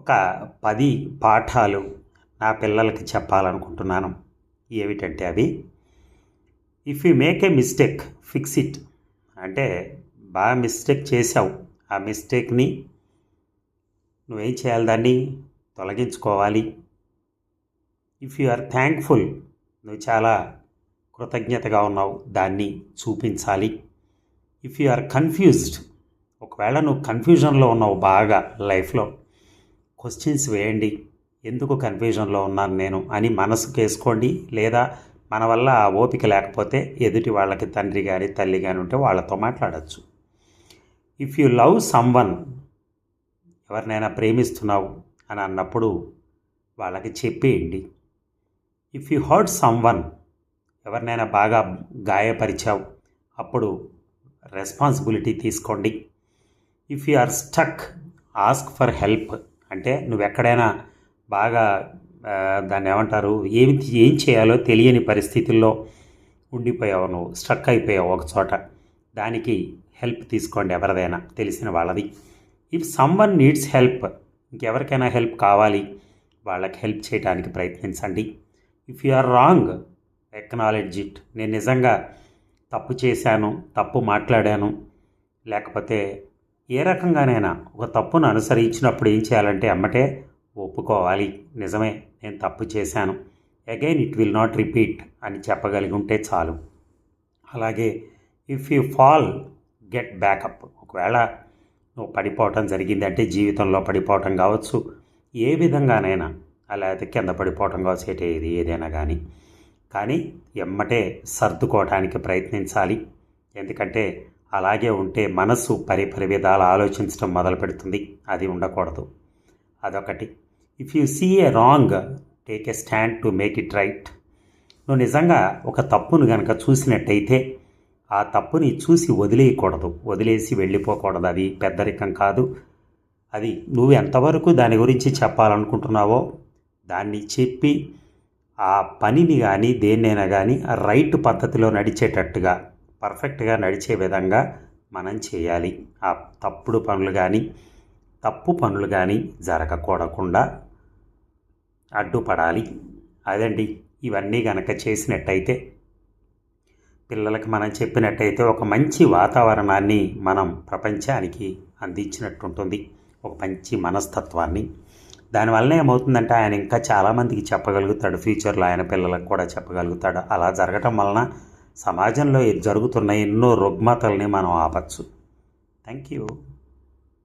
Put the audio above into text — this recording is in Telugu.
ఒక 10 పాఠాలు నా పిల్లలకి చెప్పాలనుకుంటున్నాను. ఏమిటంటే అవి, if you make a mistake fix it. అంటే బాగా మిస్టేక్ చేసావు, ఆ మిస్టేక్ని నువ్వేం చేయాలి, దాన్ని తొలగించుకోవాలి. ఇఫ్ యు ఆర్ థ్యాంక్ఫుల్, నువ్వు చాలా కృతజ్ఞతగా ఉన్నావు, దాన్ని చూపించాలి. ఇఫ్ యు ఆర్ కన్ఫ్యూజ్డ్, ఒకవేళ నువ్వు కన్ఫ్యూజన్లో ఉన్నావు బాగా లైఫ్లో, క్వశ్చన్స్ వేయండి. ఎందుకు కన్ఫ్యూజన్లో ఉన్నాను నేను అని మనసుకు వేసుకోండి. లేదా మన వల్ల ఆ ఓపిక లేకపోతే ఎదుటి వాళ్ళకి తండ్రి కానీ తల్లి కానీ ఉంటే వాళ్ళతో మాట్లాడచ్చు. ఇఫ్ యు లవ్ సమ్వన్, ఎవరినైనా ప్రేమిస్తున్నావు అని అన్నప్పుడు వాళ్ళకి చెప్పేయండి. ఇఫ్ యు హర్ట్ సమ్వన్, ఎవరినైనా బాగా గాయపరిచావు, అప్పుడు రెస్పాన్సిబిలిటీ తీసుకోండి. If you are stuck, ask for help. అంటే నువ్వు ఎక్కడైనా బాగా దాన్ని ఏమంటారు, ఏం చేయాలో తెలియని పరిస్థితుల్లో ఉండిపోయావు, నువ్వు స్ట్రక్ అయిపోయావు ఒక చోట, దానికి హెల్ప్ తీసుకోండి, ఎవరిదైనా తెలిసిన వాళ్ళది. ఇఫ్ సమ్వన్ నీడ్స్ హెల్ప్, ఇంకెవరికైనా హెల్ప్ కావాలి, వాళ్ళకి హెల్ప్ చేయడానికి ప్రయత్నించండి. If you are wrong, acknowledge it. నేను నిజంగా తప్పు చేశాను, తప్పు మాట్లాడాను, లేకపోతే ఏ రకంగానైనా ఒక తప్పును అనుసరించినప్పుడు ఏం చేయాలంటే అమ్మటే ఒప్పుకోవాలి, నిజమే నేను తప్పు చేశాను, again it will not repeat అని చెప్పగలిగి ఉంటే చాలు. అలాగే if you fall, get backup. ఒకవేళ నువ్వు పడిపోవటం జరిగింది అంటే జీవితంలో పడిపోవటం కావచ్చు, ఏ విధంగానైనా, అలా అయితే కింద పడిపోవటం కావచ్చు, ఏదైనా కానీ ఎమ్మటే సర్దుకోవటానికి ప్రయత్నించాలి. ఎందుకంటే అలాగే ఉంటే మనసు విధాలు ఆలోచించడం మొదలు పెడుతుంది, అది ఉండకూడదు. అదొకటి. If you see a wrong, take a stand to make it right. నువ్వు నిజంగా ఒక తప్పును కనుక చూసినట్టయితే ఆ తప్పుని చూసి వదిలేయకూడదు, వదిలేసి వెళ్ళిపోకూడదు. అది పెద్దరికం కాదు. అది నువ్వు ఎంతవరకు దాని గురించి చెప్పాలనుకుంటున్నావో దాన్ని చెప్పి ఆ పనిని కానీ దేన్నైనా కానీ రైట్ పద్ధతిలో నడిచేటట్టుగా, పర్ఫెక్ట్గా నడిచే విధంగా మనం చేయాలి. ఆ తప్పు పనులు కానీ జరగకూడకుండా అడ్డుపడాలి. అదండి. ఇవన్నీ కనుక చేసినట్టయితే, పిల్లలకి మనం చెప్పినట్టయితే ఒక మంచి వాతావరణాన్ని మనం ప్రపంచానికి అందించినట్టుంటుంది, ఒక మంచి మనస్తత్వాన్ని. దానివల్ల ఏమవుతుందంటే ఆయన ఇంకా చాలామందికి చెప్పగలుగుతాడు, ఫ్యూచర్లో ఆయన పిల్లలకు కూడా చెప్పగలుగుతాడు. అలా జరగటం వలన సమాజంలో జరుగుతున్న ఎన్నో రుగ్మతల్ని మనం ఆపచ్చు. Thank you.